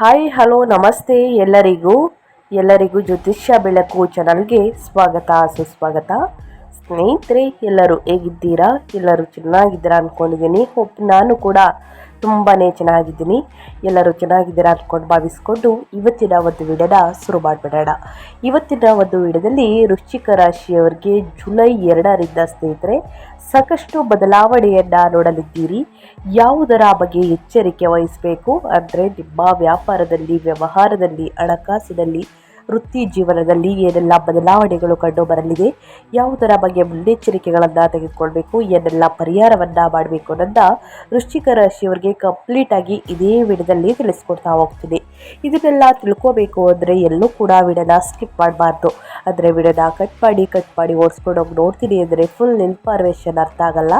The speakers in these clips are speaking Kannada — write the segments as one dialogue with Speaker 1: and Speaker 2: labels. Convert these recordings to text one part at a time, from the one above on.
Speaker 1: ಹಾಯ್ ಹಲೋ ನಮಸ್ತೆ ಎಲ್ಲರಿಗೂ ಜ್ಯೋತಿಷ್ಯ ಬೆಳಕು ಚಾನಲ್ಗೆ ಸ್ವಾಗತ ಸುಸ್ವಾಗತ. ಸ್ನೇಹಿತರೆ, ಎಲ್ಲರೂ ಹೇಗಿದ್ದೀರಾ? ಎಲ್ಲರೂ ಚೆನ್ನಾಗಿದ್ದೀರಾ ಅಂದ್ಕೊಂಡಿದ್ದೀನಿ. ನಾನು ಕೂಡ ತುಂಬಾ ಚೆನ್ನಾಗಿದ್ದೀನಿ. ಎಲ್ಲರೂ ಚೆನ್ನಾಗಿದ್ದೀರಾ ಅಂದ್ಕೊಂಡು ಭಾವಿಸ್ಕೊಂಡು ಇವತ್ತಿನ ಒಂದು ವಿಡಿಯೋನ ಶುರು ಮಾಡಿಬಿಡೋಣ. ಇವತ್ತಿನ ಒಂದು ವಿಡಿಯೋದಲ್ಲಿ ವೃಶ್ಚಿಕ ರಾಶಿಯವರಿಗೆ ಜುಲೈ 2ರಿಂದ ಸ್ನೇಹಿತರೆ ಸಾಕಷ್ಟು ಬದಲಾವಣೆಯನ್ನು ನೋಡಲಿದ್ದೀರಿ. ಯಾವುದರ ಬಗ್ಗೆ ಎಚ್ಚರಿಕೆ ವಹಿಸಬೇಕು ಅಂದರೆ ನಿಮ್ಮ ವ್ಯಾಪಾರದಲ್ಲಿ, ವ್ಯವಹಾರದಲ್ಲಿ, ಹಣಕಾಸಿನಲ್ಲಿ, ವೃತ್ತಿ ಜೀವನದಲ್ಲಿ ಏನೆಲ್ಲ ಬದಲಾವಣೆಗಳು ಕಂಡು ಬರಲಿದೆ, ಯಾವುದರ ಬಗ್ಗೆ ಮುನ್ನೆಚ್ಚರಿಕೆಗಳನ್ನು ತೆಗೆದುಕೊಳ್ಬೇಕು, ಏನೆಲ್ಲ ಪರಿಹಾರವನ್ನು ಮಾಡಬೇಕು ಅನ್ನೋದನ್ನ ವೃಶ್ಚಿಕ ರಾಶಿಯವರಿಗೆ ಕಂಪ್ಲೀಟಾಗಿ ಇದೇ ವಿಡಿಯೋದಲ್ಲಿ ತಿಳಿಸ್ಕೊಡ್ತಾ ಹೋಗ್ತೀನಿ. ಇದನ್ನೆಲ್ಲ ತಿಳ್ಕೋಬೇಕು ಅಂದರೆ ಎಲ್ಲೂ ಕೂಡ ವಿಡಿಯೋನ ಸ್ಕಿಪ್ ಮಾಡಬಾರ್ದು. ಅಂದರೆ ವಿಡಿಯೋನ ಕಟ್ ಮಾಡಿ ಓಡಿಸ್ಕೊಂಡು ಹೋಗಿ ನೋಡ್ತೀನಿ ಅಂದರೆ ಫುಲ್ ಇನ್ಫಾರ್ಮೇಷನ್ ಅರ್ಥ ಆಗಲ್ಲ.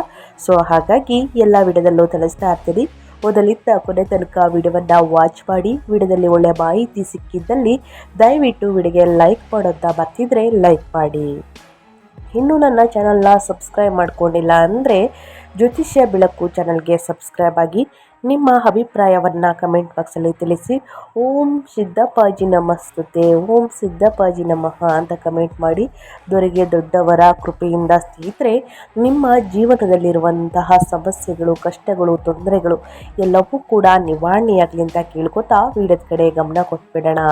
Speaker 1: ಸೊ ಹಾಗಾಗಿ ಎಲ್ಲ ವಿಡಿಯೋದಲ್ಲೂ ತಿಳಿಸ್ತಾ ಇರ್ತೀನಿ. ಮೊದಲಿಂದ ಕೊನೆ ತನಕ ವಿಡಿಯೋವನ್ನು ವಾಚ್ ಮಾಡಿ. ವಿಡಿಯೋದಲ್ಲಿ ಒಳ್ಳೆಯ ಮಾಹಿತಿ ಸಿಕ್ಕಿದ್ದಲ್ಲಿ ದಯವಿಟ್ಟು ವಿಡಿಯೋಗೆ ಲೈಕ್ ಮಾಡೋಂತ ಬರ್ತಿದ್ರೆ ಲೈಕ್ ಮಾಡಿ. ಇನ್ನೂ ನನ್ನ ಚಾನಲ್ನ ಸಬ್ಸ್ಕ್ರೈಬ್ ಮಾಡ್ಕೊಂಡಿಲ್ಲ ಅಂದರೆ ಜ್ಯೋತಿಷ್ಯ ಬೆಳಕು ಚಾನಲ್ಗೆ ಸಬ್ಸ್ಕ್ರೈಬ್ ಆಗಿ ನಿಮ್ಮ ಅಭಿಪ್ರಾಯವನ್ನು ಕಮೆಂಟ್ ಬಾಕ್ಸಲ್ಲಿ ತಿಳಿಸಿ. ಓಂ ಸಿದ್ದಪ್ಪಾಜಿ ನಮಸ್ತುತೆ, ಓಂ ಸಿದ್ದಪ್ಪಾಜಿ ನಮಃ ಅಂತ ಕಮೆಂಟ್ ಮಾಡಿ. ದೊರೆಗೆ ದೊಡ್ಡವರ ಕೃಪೆಯಿಂದ ಸ್ನೇಹಿತರೆ ನಿಮ್ಮ ಜೀವನದಲ್ಲಿರುವಂತಹ ಸಮಸ್ಯೆಗಳು, ಕಷ್ಟಗಳು, ತೊಂದರೆಗಳು ಎಲ್ಲವೂ ಕೂಡ ನಿವಾರಣೆಯಾಗಲಿ ಅಂತ ಕೇಳ್ಕೊತಾ ವಿಡಿಯೋದ ಕಡೆ ಗಮನ ಕೊಟ್ಬಿಡೋಣ.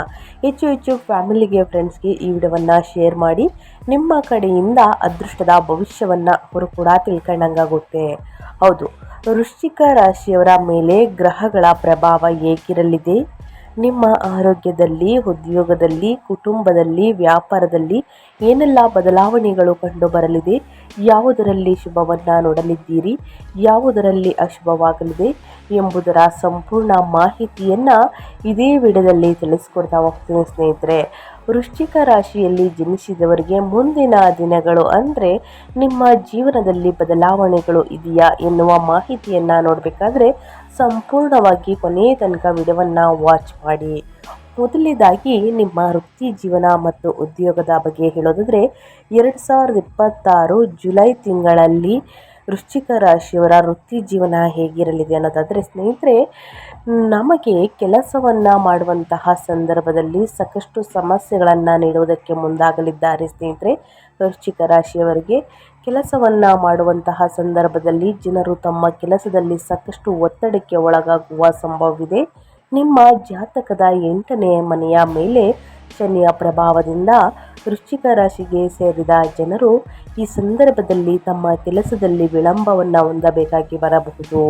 Speaker 1: ಹೆಚ್ಚು ಫ್ಯಾಮಿಲಿಗೆ, ಫ್ರೆಂಡ್ಸ್ಗೆ ಈ ವಿಡಿಯೋವನ್ನು ಶೇರ್ ಮಾಡಿ. ನಿಮ್ಮ ಕಡೆಯಿಂದ ಅದೃಷ್ಟದ ಭವಿಷ್ಯವನ್ನು ಅವರು ಕೂಡ ತಿಳ್ಕೊಂಡಂಗಾಗುತ್ತೆ. ಹೌದು, ವೃಶ್ಚಿಕ ರಾಶಿಯವರ ಮೇಲೆ ಗ್ರಹಗಳ ಪ್ರಭಾವ ಹೇಗಿರಲಿದೆ, ನಿಮ್ಮ ಆರೋಗ್ಯದಲ್ಲಿ, ಉದ್ಯೋಗದಲ್ಲಿ, ಕುಟುಂಬದಲ್ಲಿ, ವ್ಯಾಪಾರದಲ್ಲಿ ಏನೆಲ್ಲ ಬದಲಾವಣೆಗಳು ಕಂಡು ಬರಲಿದೆ, ಯಾವುದರಲ್ಲಿ ಶುಭವನ್ನು ನೋಡಲಿದ್ದೀರಿ, ಯಾವುದರಲ್ಲಿ ಅಶುಭವಾಗಲಿದೆ ಎಂಬುದರ ಸಂಪೂರ್ಣ ಮಾಹಿತಿಯನ್ನು ಇದೇ ವಿಡಿಯೋದಲ್ಲಿ ತಿಳಿಸ್ಕೊಡ್ತಾ ಹೋಗ್ತೀನಿ ಸ್ನೇಹಿತರೆ. ವೃಶ್ಚಿಕ ರಾಶಿಯಲ್ಲಿ ಜನಿಸಿದವರಿಗೆ ಮುಂದಿನ ದಿನಗಳು ಅಂದರೆ ನಿಮ್ಮ ಜೀವನದಲ್ಲಿ ಬದಲಾವಣೆಗಳು ಇದೆಯಾ ಎನ್ನುವ ಮಾಹಿತಿಯನ್ನು ನೋಡಬೇಕಾದ್ರೆ ಸಂಪೂರ್ಣವಾಗಿ ಕೊನೆಯ ತನಕ ವಿಡಿಯೋವನ್ನು ವಾಚ್ ಮಾಡಿ. ಮೊದಲನೇದಾಗಿ ನಿಮ್ಮ ವೃತ್ತಿ ಜೀವನ ಮತ್ತು ಉದ್ಯೋಗದ ಬಗ್ಗೆ ಹೇಳೋದಾದರೆ 2026 ಜುಲೈ ತಿಂಗಳಲ್ಲಿ ವೃಶ್ಚಿಕ ರಾಶಿಯವರ ವೃತ್ತಿ ಜೀವನ ಹೇಗಿರಲಿದೆ ಅನ್ನೋದಾದರೆ ಸ್ನೇಹಿತರೆ, ನಮಗೆ ಕೆಲಸವನ್ನು ಮಾಡುವಂತಹ ಸಂದರ್ಭದಲ್ಲಿ ಸಾಕಷ್ಟು ಸಮಸ್ಯೆಗಳನ್ನು ನೀಡುವುದಕ್ಕೆ ಮುಂದಾಗಲಿದ್ದಾರೆ ಸ್ನೇಹಿತರೆ. ವೃಶ್ಚಿಕ ರಾಶಿಯವರಿಗೆ ಕೆಲಸವನ್ನು ಮಾಡುವಂತಹ ಸಂದರ್ಭದಲ್ಲಿ ಜನರು ತಮ್ಮ ಕೆಲಸದಲ್ಲಿ ಸಾಕಷ್ಟು ಒತ್ತಡಕ್ಕೆ ಒಳಗಾಗುವ ಸಂಭವವಿದೆ. ನಿಮ್ಮ ಜಾತಕದ 8ನೇ ಮನೆಯ ಮೇಲೆ ಶನಿಯ ಪ್ರಭಾವದಿಂದ ವೃಶ್ಚಿಕ ರಾಶಿಗೆ ಸೇರಿದ ಜನರು ಈ ಸಂದರ್ಭದಲ್ಲಿ ತಮ್ಮ ಕೆಲಸದಲ್ಲಿ ವಿಳಂಬವನ್ನು ಹೊಂದಬೇಕಾಗಿ ಬರಬಹುದು.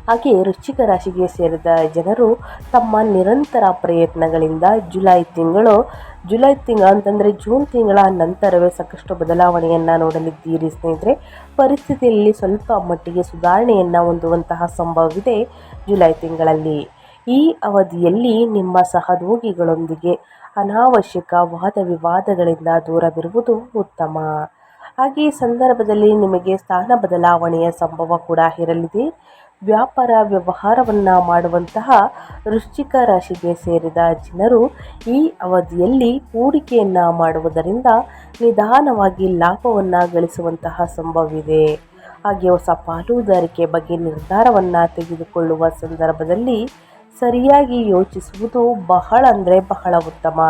Speaker 1: ಹಾಗೆ ವೃಶ್ಚಿಕ ರಾಶಿಗೆ ಸೇರಿದ ಜನರು ತಮ್ಮ ನಿರಂತರ ಪ್ರಯತ್ನಗಳಿಂದ ಜುಲೈ ತಿಂಗಳು ಅಂತಂದರೆ ಜೂನ್ ತಿಂಗಳ ನಂತರವೇ ಸಾಕಷ್ಟು ಬದಲಾವಣೆಯನ್ನು ನೋಡಲಿದ್ದೀರಿ ಸ್ನೇಹಿತರೆ. ಪರಿಸ್ಥಿತಿಯಲ್ಲಿ ಸ್ವಲ್ಪ ಮಟ್ಟಿಗೆ ಸುಧಾರಣೆಯನ್ನು ಹೊಂದುವಂತಹ ಸಂಭವವಿದೆ ಜುಲೈ ತಿಂಗಳಲ್ಲಿ. ಈ ಅವಧಿಯಲ್ಲಿ ನಿಮ್ಮ ಸಹೋದ್ಯೋಗಿಗಳೊಂದಿಗೆ ಅನಾವಶ್ಯಕ ವಾದ ವಿವಾದಗಳಿಂದ ದೂರವಿರುವುದು ಉತ್ತಮ. ಹಾಗೆ ಈ ಸಂದರ್ಭದಲ್ಲಿ ನಿಮಗೆ ಸ್ಥಾನ ಬದಲಾವಣೆಯ ಸಂಭವ ಕೂಡ ಇರಲಿದೆ. ವ್ಯಾಪಾರ ವ್ಯವಹಾರವನ್ನು ಮಾಡುವಂತಹ ವೃಶ್ಚಿಕ ರಾಶಿಗೆ ಸೇರಿದ ಜನರು ಈ ಅವಧಿಯಲ್ಲಿ ಹೂಡಿಕೆಯನ್ನು ಮಾಡುವುದರಿಂದ ನಿಧಾನವಾಗಿ ಲಾಭವನ್ನು ಗಳಿಸುವಂತಹ ಸಂಭವವಿದೆ. ಹಾಗೆ ಹೊಸ ಪಾಲುದಾರಿಕೆ ಬಗ್ಗೆ ನಿರ್ಧಾರವನ್ನು ತೆಗೆದುಕೊಳ್ಳುವ ಸಂದರ್ಭದಲ್ಲಿ ಸರಿಯಾಗಿ ಯೋಚಿಸುವುದು ಬಹಳ ಉತ್ತಮ.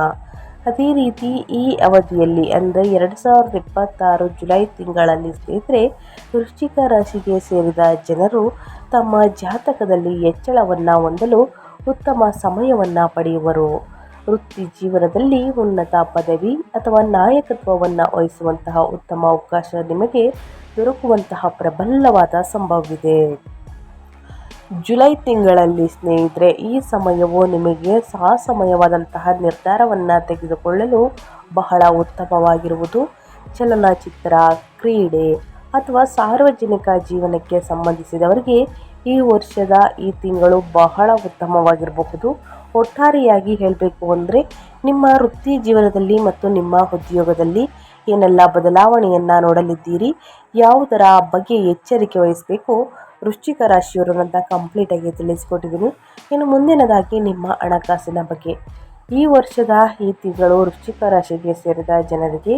Speaker 1: ಅದೇ ರೀತಿ ಈ ಅವಧಿಯಲ್ಲಿ ಅಂದರೆ 2026 ಜುಲೈ ತಿಂಗಳಲ್ಲಿ ಸ್ನೇಹಿತರೆ ವೃಶ್ಚಿಕ ರಾಶಿಗೆ ಸೇರಿದ ಜನರು ತಮ್ಮ ಜಾತಕದಲ್ಲಿ ಹೆಚ್ಚಳವನ್ನು ಹೊಂದಲು ಉತ್ತಮ ಸಮಯವನ್ನು ಪಡೆಯುವರು. ವೃತ್ತಿ ಜೀವನದಲ್ಲಿ ಉನ್ನತ ಪದವಿ ಅಥವಾ ನಾಯಕತ್ವವನ್ನು ವಹಿಸುವಂತಹ ಉತ್ತಮ ಅವಕಾಶ ನಿಮಗೆ ದೊರಕುವಂತಹ ಪ್ರಬಲವಾದ ಸಂಭವವಿದೆ. ಜುಲೈ ತಿಂಗಳಲ್ಲಿ ಸ್ನೇಹಿತರೆ ಈ ಸಮಯವು ನಿಮಗೆ ಸಮಯವಾದಂತಹ ನಿರ್ಧಾರವನ್ನು ತೆಗೆದುಕೊಳ್ಳಲು ಬಹಳ ಉತ್ತಮವಾಗಿರುವುದು. ಚಲನಚಿತ್ರ, ಕ್ರೀಡೆ ಅಥವಾ ಸಾರ್ವಜನಿಕ ಜೀವನಕ್ಕೆ ಸಂಬಂಧಿಸಿದವರಿಗೆ ಈ ವರ್ಷದ ಈ ತಿಂಗಳು ಬಹಳ ಉತ್ತಮವಾಗಿರಬಹುದು. ಒಟ್ಟಾರೆಯಾಗಿ ಹೇಳಬೇಕು ಅಂದರೆ ನಿಮ್ಮ ವೃತ್ತಿ ಜೀವನದಲ್ಲಿ ಮತ್ತು ನಿಮ್ಮ ಉದ್ಯೋಗದಲ್ಲಿ ಏನೆಲ್ಲ ಬದಲಾವಣೆಯನ್ನು ನೋಡಲಿದ್ದೀರಿ, ಯಾವುದರ ಬಗ್ಗೆ ಎಚ್ಚರಿಕೆ ವಹಿಸಬೇಕು ವೃಶ್ಚಿಕ ರಾಶಿಯವರು ಅಂತ ಕಂಪ್ಲೀಟಾಗಿ ತಿಳಿಸ್ಕೊಟ್ಟಿದ್ದೀನಿ. ಇನ್ನು ಮುಂದಿನದಾಗಿ ನಿಮ್ಮ ಹಣಕಾಸಿನ ಬಗ್ಗೆ. ಈ ವರ್ಷದ ಈ ತಿಂಗಳು ವೃಶ್ಚಿಕ ರಾಶಿಗೆ ಸೇರಿದ ಜನರಿಗೆ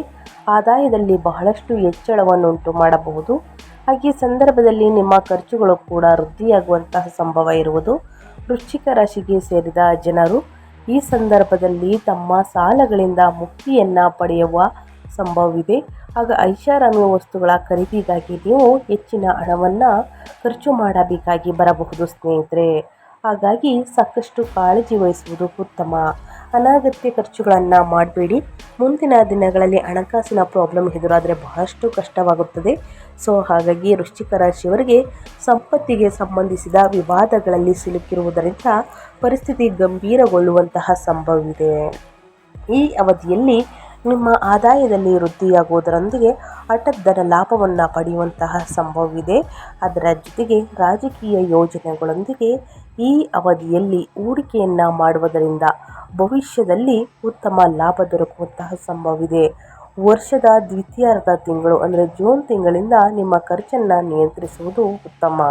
Speaker 1: ಆದಾಯದಲ್ಲಿ ಬಹಳಷ್ಟು ಹೆಚ್ಚಳವನ್ನುಂಟು ಮಾಡಬಹುದು. ಹಾಗೆ ಸಂದರ್ಭದಲ್ಲಿ ನಿಮ್ಮ ಖರ್ಚುಗಳು ಕೂಡ ವೃದ್ಧಿಯಾಗುವಂತಹ ಸಂಭವ ಇರುವುದು. ವೃಶ್ಚಿಕ ರಾಶಿಗೆ ಸೇರಿದ ಜನರು ಈ ಸಂದರ್ಭದಲ್ಲಿ ತಮ್ಮ ಸಾಲಗಳಿಂದ ಮುಕ್ತಿಯನ್ನು ಪಡೆಯುವ ಸಂಭವವಿದೆ. ಆಗ ಐಷಾರಾಮಿ ವಸ್ತುಗಳ ಖರೀದಿಗಾಗಿ ನೀವು ಹೆಚ್ಚಿನ ಹಣವನ್ನು ಖರ್ಚು ಮಾಡಬೇಕಾಗಿ ಬರಬಹುದು ಸ್ನೇಹಿತರೆ. ಹಾಗಾಗಿ ಸಾಕಷ್ಟು ಕಾಳಜಿ ವಹಿಸುವುದು ಉತ್ತಮ. ಅನಗತ್ಯ ಖರ್ಚುಗಳನ್ನು ಮಾಡಬೇಡಿ. ಮುಂದಿನ ದಿನಗಳಲ್ಲಿ ಹಣಕಾಸಿನ ಪ್ರಾಬ್ಲಮ್ ಎದುರಾದರೆ ಬಹಳಷ್ಟು ಕಷ್ಟವಾಗುತ್ತದೆ. ಸೊ ಹಾಗಾಗಿ ವೃಶ್ಚಿಕ ರಾಶಿಯವರಿಗೆ ಸಂಪತ್ತಿಗೆ ಸಂಬಂಧಿಸಿದ ವಿವಾದಗಳಲ್ಲಿ ಸಿಲುಕಿರುವುದರಿಂದ ಪರಿಸ್ಥಿತಿ ಗಂಭೀರಗೊಳ್ಳುವಂತಹ ಸಂಭವವಿದೆ. ಈ ಅವಧಿಯಲ್ಲಿ ನಿಮ್ಮ ಆದಾಯದಲ್ಲಿ ವೃದ್ಧಿಯಾಗುವುದರೊಂದಿಗೆ ಹಠಾತ್ ಲಾಭವನ್ನು ಪಡೆಯುವಂತಹ ಸಂಭವವಿದೆ. ಅದರ ಜೊತೆಗೆ ರಾಜಕೀಯ ಯೋಜನೆಗಳೊಂದಿಗೆ ಈ ಅವಧಿಯಲ್ಲಿ ಹೂಡಿಕೆಯನ್ನು ಮಾಡುವುದರಿಂದ ಭವಿಷ್ಯದಲ್ಲಿ ಉತ್ತಮ ಲಾಭ ದೊರಕುವಂತಹ ಸಂಭವವಿದೆ. ವರ್ಷದ ದ್ವಿತೀಯಾರ್ಧ ತಿಂಗಳು ಅಂದರೆ ಜೂನ್ ತಿಂಗಳಿಂದ ನಿಮ್ಮ ಖರ್ಚನ್ನು ನಿಯಂತ್ರಿಸುವುದು ಉತ್ತಮ.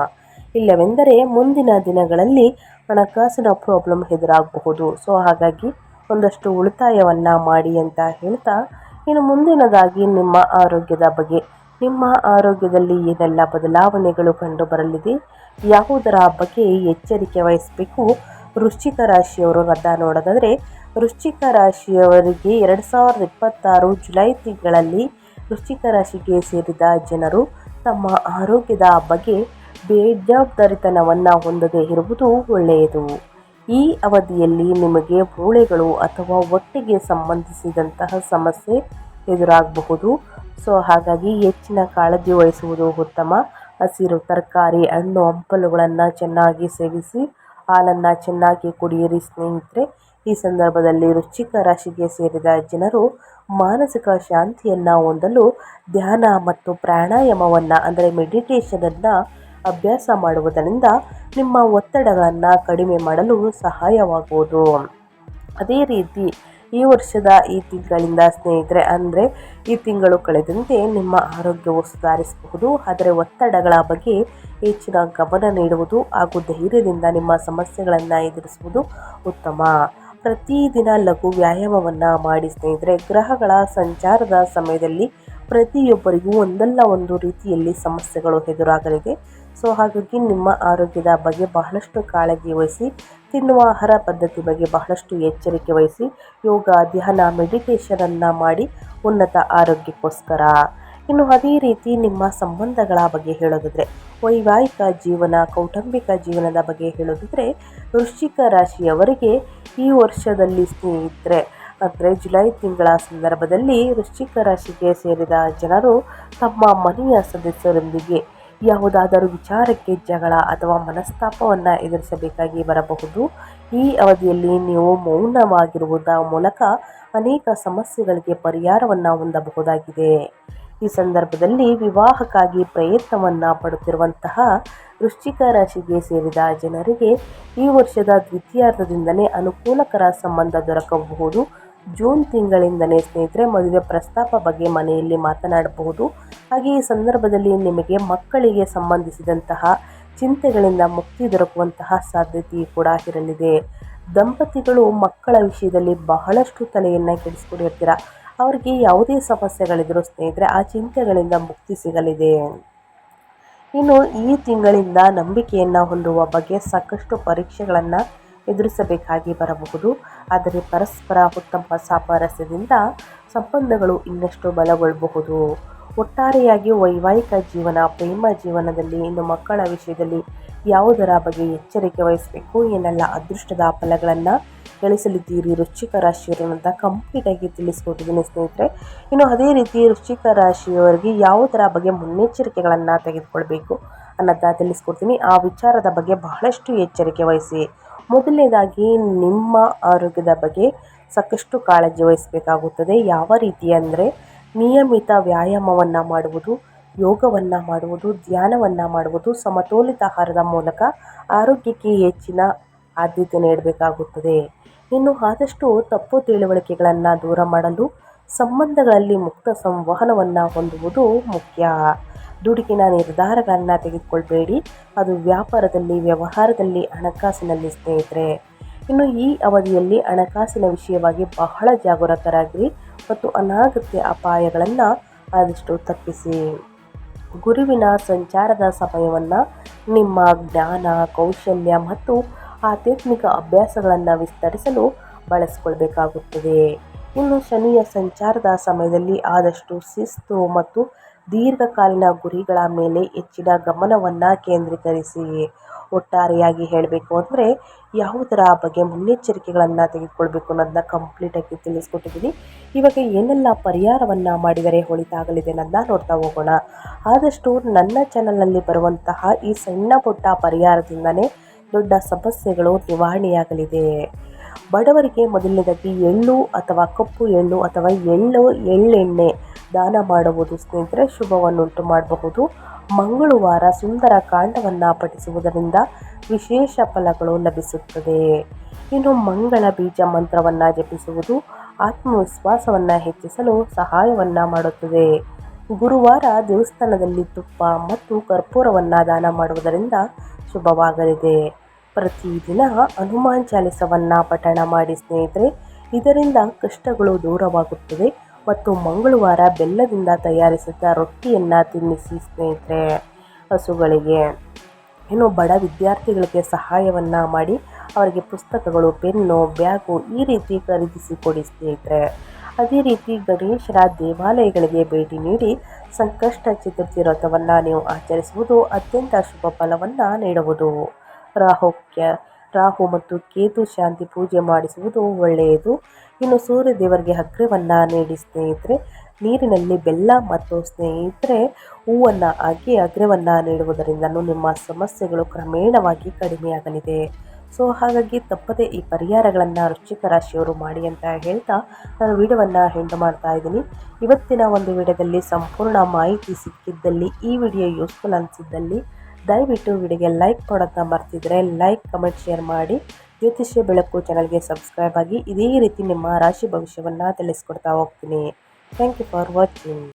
Speaker 1: ಇಲ್ಲವೆಂದರೆ ಮುಂದಿನ ದಿನಗಳಲ್ಲಿ ಹಣಕಾಸಿನ ಪ್ರಾಬ್ಲಮ್ ಎದುರಾಗಬಹುದು. ಸೊ ಹಾಗಾಗಿ ಒಂದಷ್ಟು ಉಳಿತಾಯವನ್ನು ಮಾಡಿ ಅಂತ ಹೇಳ್ತಾ, ಇನ್ನು ಮುಂದಿನದಾಗಿ ನಿಮ್ಮ ಆರೋಗ್ಯದ ಬಗ್ಗೆ. ನಿಮ್ಮ ಆರೋಗ್ಯದಲ್ಲಿ ಏನೆಲ್ಲ ಬದಲಾವಣೆಗಳು ಕಂಡು ಬರಲಿದೆ, ಯಾವುದರ ಬಗ್ಗೆ ಎಚ್ಚರಿಕೆ ವಹಿಸಬೇಕು ವೃಶ್ಚಿಕ ರಾಶಿಯವರು ಅಂತ ನೋಡೋದಾದರೆ, ವೃಶ್ಚಿಕ ರಾಶಿಯವರಿಗೆ 2026 ಜುಲೈ ತಿಂಗಳಲ್ಲಿ ವೃಶ್ಚಿಕ ರಾಶಿಗೆ ಸೇರಿದ ಜನರು ತಮ್ಮ ಆರೋಗ್ಯದ ಬಗ್ಗೆ ಬೇಜವಾಬ್ದಾರಿತನವನ್ನು ಹೊಂದದೇ ಇರುವುದು ಒಳ್ಳೆಯದು. ಈ ಅವಧಿಯಲ್ಲಿ ನಿಮಗೆ ಮೂಳೆಗಳು ಅಥವಾ ಹೊಟ್ಟೆಗೆ ಸಂಬಂಧಿಸಿದಂತಹ ಸಮಸ್ಯೆ ಎದುರಾಗಬಹುದು. ಸೊ ಹಾಗಾಗಿ ಹೆಚ್ಚಿನ ಕಾಳಜಿ ವಹಿಸುವುದು ಉತ್ತಮ. ಹಸಿರು ತರಕಾರಿ, ಹಣ್ಣು ಹಂಪಲುಗಳನ್ನು ಚೆನ್ನಾಗಿ ಸೇವಿಸಿ, ಹಾಲನ್ನು ಚೆನ್ನಾಗಿ ಕುಡಿಯಿರಿ ಸ್ನೇಹಿತರೆ. ಈ ಸಂದರ್ಭದಲ್ಲಿ ವೃಶ್ಚಿಕ ರಾಶಿಗೆ ಸೇರಿದ ಜನರು ಮಾನಸಿಕ ಶಾಂತಿಯನ್ನು ಹೊಂದಲು ಧ್ಯಾನ ಮತ್ತು ಪ್ರಾಣಾಯಾಮವನ್ನು ಅಂದರೆ ಮೆಡಿಟೇಷನನ್ನು ಅಭ್ಯಾಸ ಮಾಡುವುದರಿಂದ ನಿಮ್ಮ ಒತ್ತಡಗಳನ್ನು ಕಡಿಮೆ ಮಾಡಲು ಸಹಾಯವಾಗುವುದು. ಅದೇ ರೀತಿ ಈ ವರ್ಷದ ಈ ತಿಂಗಳಿಂದ ಸ್ನೇಹಿತರೆ, ಅಂದರೆ ಈ ತಿಂಗಳು ಕಳೆದಂತೆ ನಿಮ್ಮ ಆರೋಗ್ಯವು ಸುಧಾರಿಸಬಹುದು. ಆದರೆ ಒತ್ತಡಗಳ ಬಗ್ಗೆ ಹೆಚ್ಚಿನ ಗಮನ ನೀಡುವುದು ಹಾಗೂ ಧೈರ್ಯದಿಂದ ನಿಮ್ಮ ಸಮಸ್ಯೆಗಳನ್ನು ಎದುರಿಸುವುದು ಉತ್ತಮ. ಪ್ರತಿದಿನ ಲಘು ವ್ಯಾಯಾಮವನ್ನು ಮಾಡಿ ಸ್ನೇಹಿತರೆ. ಗ್ರಹಗಳ ಸಂಚಾರದ ಸಮಯದಲ್ಲಿ ಪ್ರತಿಯೊಬ್ಬರಿಗೂ ಒಂದಲ್ಲ ಒಂದು ರೀತಿಯಲ್ಲಿ ಸಮಸ್ಯೆಗಳು ಎದುರಾಗಲಿದೆ. ಸೊ ಹಾಗಾಗಿ ನಿಮ್ಮ ಆರೋಗ್ಯದ ಬಗ್ಗೆ ಬಹಳಷ್ಟು ಕಾಳಜಿ ವಹಿಸಿ, ತಿನ್ನುವ ಆಹಾರ ಪದ್ಧತಿ ಬಗ್ಗೆ ಬಹಳಷ್ಟು ಎಚ್ಚರಿಕೆ ವಹಿಸಿ, ಯೋಗ, ಧ್ಯಾನ, ಮೆಡಿಟೇಷನನ್ನು ಮಾಡಿ ಉನ್ನತ ಆರೋಗ್ಯಕ್ಕೋಸ್ಕರ. ಇನ್ನು ಅದೇ ರೀತಿ ನಿಮ್ಮ ಸಂಬಂಧಗಳ ಬಗ್ಗೆ ಹೇಳೋದಾದರೆ, ವೈವಾಹಿಕ ಜೀವನ, ಕೌಟುಂಬಿಕ ಜೀವನದ ಬಗ್ಗೆ ಹೇಳೋದಾದರೆ, ವೃಶ್ಚಿಕ ರಾಶಿಯವರಿಗೆ ಈ ವರ್ಷದಲ್ಲಿ ಸ್ನೇಹಿತರೆ ಅಂದರೆ ಜುಲೈ ತಿಂಗಳ ಸಂದರ್ಭದಲ್ಲಿ ವೃಶ್ಚಿಕ ರಾಶಿಗೆ ಸೇರಿದ ಜನರು ತಮ್ಮ ಮನೆಯ ಸದಸ್ಯರೊಂದಿಗೆ ಯಾವುದಾದರೂ ವಿಚಾರಕ್ಕೆ ಜಗಳ ಅಥವಾ ಮನಸ್ತಾಪವನ್ನು ಎದುರಿಸಬೇಕಾಗಿ ಬರಬಹುದು. ಈ ಅವಧಿಯಲ್ಲಿ ನೀವು ಮೌನವಾಗಿರುವುದರ ಮೂಲಕ ಅನೇಕ ಸಮಸ್ಯೆಗಳಿಗೆ ಪರಿಹಾರವನ್ನು ಹೊಂದಬಹುದಾಗಿದೆ. ಈ ಸಂದರ್ಭದಲ್ಲಿ ವಿವಾಹಕ್ಕಾಗಿ ಪ್ರಯತ್ನವನ್ನು ಪಡುತ್ತಿರುವಂತಹ ವೃಶ್ಚಿಕ ರಾಶಿಗೆ ಸೇರಿದ ಜನರಿಗೆ ಈ ವರ್ಷದ ದ್ವಿತೀಯಾರ್ಧದಿಂದಲೇ ಅನುಕೂಲಕರ ಸಂಬಂಧ ದೊರಕಬಹುದು. ಜೂನ್ ತಿಂಗಳಿಂದಲೇ ಸ್ನೇಹಿತರೆ ಮದುವೆ ಪ್ರಸ್ತಾಪ ಬಗ್ಗೆ ಮನೆಯಲ್ಲಿ ಮಾತನಾಡಬಹುದು. ಹಾಗೆ ಈ ಸಂದರ್ಭದಲ್ಲಿ ನಿಮಗೆ ಮಕ್ಕಳಿಗೆ ಸಂಬಂಧಿಸಿದಂತಹ ಚಿಂತೆಗಳಿಂದ ಮುಕ್ತಿ ದೊರಕುವಂತಹ ಸಾಧ್ಯತೆ ಕೂಡ ಇರಲಿದೆ. ದಂಪತಿಗಳು ಮಕ್ಕಳ ವಿಷಯದಲ್ಲಿ ಬಹಳಷ್ಟು ತಲೆಯನ್ನು ಕೆಡಿಸಿಕೊಂಡಿರ್ತೀರ. ಅವರಿಗೆ ಯಾವುದೇ ಸಮಸ್ಯೆಗಳಿದ್ರೂ ಸ್ನೇಹಿತರೆ ಆ ಚಿಂತೆಗಳಿಂದ ಮುಕ್ತಿ ಸಿಗಲಿದೆ. ಇನ್ನು ಈ ತಿಂಗಳಿಂದ ನಂಬಿಕೆಯನ್ನು ಹೊಂದುವ ಬಗ್ಗೆ ಸಾಕಷ್ಟು ಪರೀಕ್ಷೆಗಳನ್ನು ಎದುರಿಸಬೇಕಾಗಿ ಬರಬಹುದು. ಆದರೆ ಪರಸ್ಪರ ಉತ್ತಮ ಸಾಮರಸ್ಯದಿಂದ ಸಂಬಂಧಗಳು ಇನ್ನಷ್ಟು ಬಲಗೊಳ್ಳಬಹುದು. ಒಟ್ಟಾರೆಯಾಗಿ ವೈವಾಹಿಕ ಜೀವನ, ಪ್ರೇಮ ಜೀವನದಲ್ಲಿ, ಇನ್ನು ಮಕ್ಕಳ ವಿಷಯದಲ್ಲಿ ಯಾವುದರ ಬಗ್ಗೆ ಎಚ್ಚರಿಕೆ ವಹಿಸಬೇಕು, ಏನೆಲ್ಲ ಅದೃಷ್ಟದ ಫಲಗಳನ್ನು ಗಳಿಸಲಿದ್ದೀರಿ ವೃಶ್ಚಿಕ ರಾಶಿಯವರು ಅಂತ ಕಂಪ್ಲೀಟಾಗಿ ತಿಳಿಸ್ಕೊಟ್ಟಿದ್ದೀನಿ ಸ್ನೇಹಿತರೆ. ಇನ್ನು ಅದೇ ರೀತಿ ವೃಶ್ಚಿಕ ರಾಶಿಯವರಿಗೆ ಯಾವುದರ ಬಗ್ಗೆ ಮುನ್ನೆಚ್ಚರಿಕೆಗಳನ್ನು ತೆಗೆದುಕೊಳ್ಬೇಕು ಅನ್ನೋದನ್ನ ತಿಳಿಸ್ಕೊಡ್ತೀನಿ. ಆ ವಿಚಾರದ ಬಗ್ಗೆ ಬಹಳಷ್ಟು ಎಚ್ಚರಿಕೆ ವಹಿಸಿ. ಮೊದಲನೇದಾಗಿ ನಿಮ್ಮ ಆರೋಗ್ಯದ ಬಗ್ಗೆ ಸಾಕಷ್ಟು ಕಾಳಜಿ ವಹಿಸಬೇಕಾಗುತ್ತದೆ. ಯಾವ ರೀತಿ ಅಂದರೆ ನಿಯಮಿತ ವ್ಯಾಯಾಮವನ್ನು ಮಾಡುವುದು, ಯೋಗವನ್ನು ಮಾಡುವುದು, ಧ್ಯಾನವನ್ನು ಮಾಡುವುದು, ಸಮತೋಲಿತ ಆಹಾರದ ಮೂಲಕ ಆರೋಗ್ಯಕ್ಕೆ ಹೆಚ್ಚಿನ ಆದ್ಯತೆ ನೀಡಬೇಕಾಗುತ್ತದೆ. ಇನ್ನು ಆದಷ್ಟು ತಪ್ಪು ತಿಳುವಳಿಕೆಗಳನ್ನು ದೂರ ಮಾಡಲು ಸಂಬಂಧಗಳಲ್ಲಿ ಮುಕ್ತ ಸಂವಹನವನ್ನು ಹೊಂದುವುದು ಮುಖ್ಯ. ದುಡುಕಿನ ನಿರ್ಧಾರಗಳನ್ನು ತೆಗೆದುಕೊಳ್ಬೇಡಿ, ಅದು ವ್ಯಾಪಾರದಲ್ಲಿ, ವ್ಯವಹಾರದಲ್ಲಿ, ಹಣಕಾಸಿನಲ್ಲಿ ಸ್ನೇಹಿತರೆ. ಇನ್ನು ಈ ಅವಧಿಯಲ್ಲಿ ಹಣಕಾಸಿನ ವಿಷಯವಾಗಿ ಬಹಳ ಜಾಗರೂಕರಾಗಿರಿ ಮತ್ತು ಅನಗತ್ಯ ಅಪಾಯಗಳನ್ನು ಆದಷ್ಟು ತಪ್ಪಿಸಿ. ಗುರುವಿನ ಸಂಚಾರದ ಸಮಯವನ್ನು ನಿಮ್ಮ ಜ್ಞಾನ, ಕೌಶಲ್ಯ ಮತ್ತು ಆಧ್ಯಾತ್ಮಿಕ ಅಭ್ಯಾಸಗಳನ್ನು ವಿಸ್ತರಿಸಲು ಬಳಸಿಕೊಳ್ಬೇಕಾಗುತ್ತದೆ. ಇನ್ನು ಶನಿಯ ಸಂಚಾರದ ಸಮಯದಲ್ಲಿ ಆದಷ್ಟು ಶಿಸ್ತು ಮತ್ತು ದೀರ್ಘಕಾಲೀನ ಗುರಿಗಳ ಮೇಲೆ ಹೆಚ್ಚಿನ ಗಮನವನ್ನು ಕೇಂದ್ರೀಕರಿಸಿ. ಒಟ್ಟಾರೆಯಾಗಿ ಹೇಳಬೇಕು ಅಂದರೆ ಯಾವುದರ ಬಗ್ಗೆ ಮುನ್ನೆಚ್ಚರಿಕೆಗಳನ್ನು ತೆಗೆದುಕೊಳ್ಬೇಕು ಅನ್ನೋದನ್ನ ಕಂಪ್ಲೀಟಾಗಿ ತಿಳಿಸ್ಕೊಟ್ಟಿದ್ದೀನಿ. ಇವಾಗ ಏನೆಲ್ಲ ಪರಿಹಾರವನ್ನು ಮಾಡಿದರೆ ಒಳಿತಾಗಲಿದೆ ಅನ್ನೋದನ್ನ ನೋಡ್ತಾ ಹೋಗೋಣ. ಆದಷ್ಟು ನನ್ನ ಚಾನಲ್ನಲ್ಲಿ ಬರುವಂತಹ ಈ ಸಣ್ಣ ಪುಟ್ಟ ಪರಿಹಾರದಿಂದನೇ ದೊಡ್ಡ ಸಮಸ್ಯೆಗಳು ನಿವಾರಣೆಯಾಗಲಿದೆ. ಬಡವರಿಗೆ ಮೊದಲನೇದಾಗಿ ಎಳ್ಳು ಅಥವಾ ಕಪ್ಪು ಎಳ್ಳು ಅಥವಾ ಎಳ್ಳೆಣ್ಣೆ ದಾನ ಮಾಡುವುದು ಸ್ನೇಹಿತರೆ ಶುಭವನ್ನುಂಟು ಮಾಡಬಹುದು. ಮಂಗಳವಾರ ಸುಂದರ ಕಾಂಡವನ್ನು ಪಠಿಸುವುದರಿಂದ ವಿಶೇಷ ಫಲಗಳು ಲಭಿಸುತ್ತದೆ. ಇನ್ನು ಮಂಗಳ ಬೀಜ ಮಂತ್ರವನ್ನು ಜಪಿಸುವುದು ಆತ್ಮವಿಶ್ವಾಸವನ್ನು ಹೆಚ್ಚಿಸಲು ಸಹಾಯವನ್ನು ಮಾಡುತ್ತದೆ. ಗುರುವಾರ ದೇವಸ್ಥಾನದಲ್ಲಿ ತುಪ್ಪ ಮತ್ತು ಕರ್ಪೂರವನ್ನು ದಾನ ಮಾಡುವುದರಿಂದ ಶುಭವಾಗಲಿದೆ. ಪ್ರತಿದಿನ ಹನುಮಾನ್ ಚಾಲಿಸವನ್ನು ಪಠಣ ಮಾಡಿ ಸ್ನೇಹಿತರೆ, ಇದರಿಂದ ಕಷ್ಟಗಳು ದೂರವಾಗುತ್ತದೆ. ಮತ್ತು ಮಂಗಳವಾರ ಬೆಲ್ಲದಿಂದ ತಯಾರಿಸಿದ ರೊಟ್ಟಿಯನ್ನು ತಿನ್ನಿಸಿ ಸ್ನೇಹಿತರೆ ಹಸುಗಳಿಗೆ. ಇನ್ನು ಬಡ ವಿದ್ಯಾರ್ಥಿಗಳಿಗೆ ಸಹಾಯವನ್ನು ಮಾಡಿ ಅವರಿಗೆ ಪುಸ್ತಕಗಳು, ಪೆನ್ನು, ಬ್ಯಾಗು ಈ ರೀತಿ ಖರೀದಿಸಿ ಕೊಡಿ ಸ್ನೇಹಿತರೆ. ಅದೇ ರೀತಿ ಗಣೇಶರ ದೇವಾಲಯಗಳಿಗೆ ಭೇಟಿ ನೀಡಿ ಸಂಕಷ್ಟ ಚತುರ್ಥಿ ವ್ರತವನ್ನು ನೀವು ಆಚರಿಸುವುದು ಅತ್ಯಂತ ಶುಭ ಫಲವನ್ನು ನೀಡುವುದು. ರಾಹು ಮತ್ತು ಕೇತು ಶಾಂತಿ ಪೂಜೆ ಮಾಡಿಸುವುದು ಒಳ್ಳೆಯದು. ಇನ್ನು ಸೂರ್ಯ ದೇವರಿಗೆ ಅಗ್ರವನ್ನು ನೀಡಿ ಸ್ನೇಹಿತರೆ. ನೀರಿನಲ್ಲಿ ಬೆಲ್ಲ ಮತ್ತು ಸ್ನೇಹಿತರೆ ಹೂವನ್ನು ಹಾಕಿ ಅಗ್ರವನ್ನು ನೀಡುವುದರಿಂದ ನಿಮ್ಮ ಸಮಸ್ಯೆಗಳು ಕ್ರಮೇಣವಾಗಿ ಕಡಿಮೆಯಾಗಲಿದೆ. ಸೊ ಹಾಗಾಗಿ ತಪ್ಪದೆ ಈ ಪರಿಹಾರಗಳನ್ನು ವೃಶ್ಚಿಕ ರಾಶಿಯವರು ಮಾಡಿ ಅಂತ ಹೇಳ್ತಾ ನಾನು ವಿಡಿಯೋವನ್ನು ಎಂಡ್ ಮಾಡ್ತಾ ಇದ್ದೀನಿ. ಇವತ್ತಿನ ಒಂದು ವಿಡಿಯೋದಲ್ಲಿ ಸಂಪೂರ್ಣ ಮಾಹಿತಿ ಸಿಕ್ಕಿದ್ದಲ್ಲಿ, ಈ ವಿಡಿಯೋ ಯೂಸ್ಫುಲ್ ಅನಿಸಿದ್ದಲ್ಲಿ ದಯವಿಟ್ಟು ವಿಡಿಯೋಗೆ ಲೈಕ್ ಮಾಡೋದನ್ನ ಮರ್ತಿದ್ರೆ ಲೈಕ್, ಕಮೆಂಟ್, ಶೇರ್ ಮಾಡಿ. ಜ್ಯೋತಿಷ್ಯ ಬೆಳಕು ಚಾನಲ್ಗೆ ಸಬ್ಸ್ಕ್ರೈಬ್ ಆಗಿ ಇದೇ ರೀತಿ ನಿಮ್ಮ ರಾಶಿ ಭವಿಷ್ಯವನ್ನು ತಿಳಿಸ್ಕೊಡ್ತಾ ಹೋಗ್ತೀನಿ. Thank you for watching.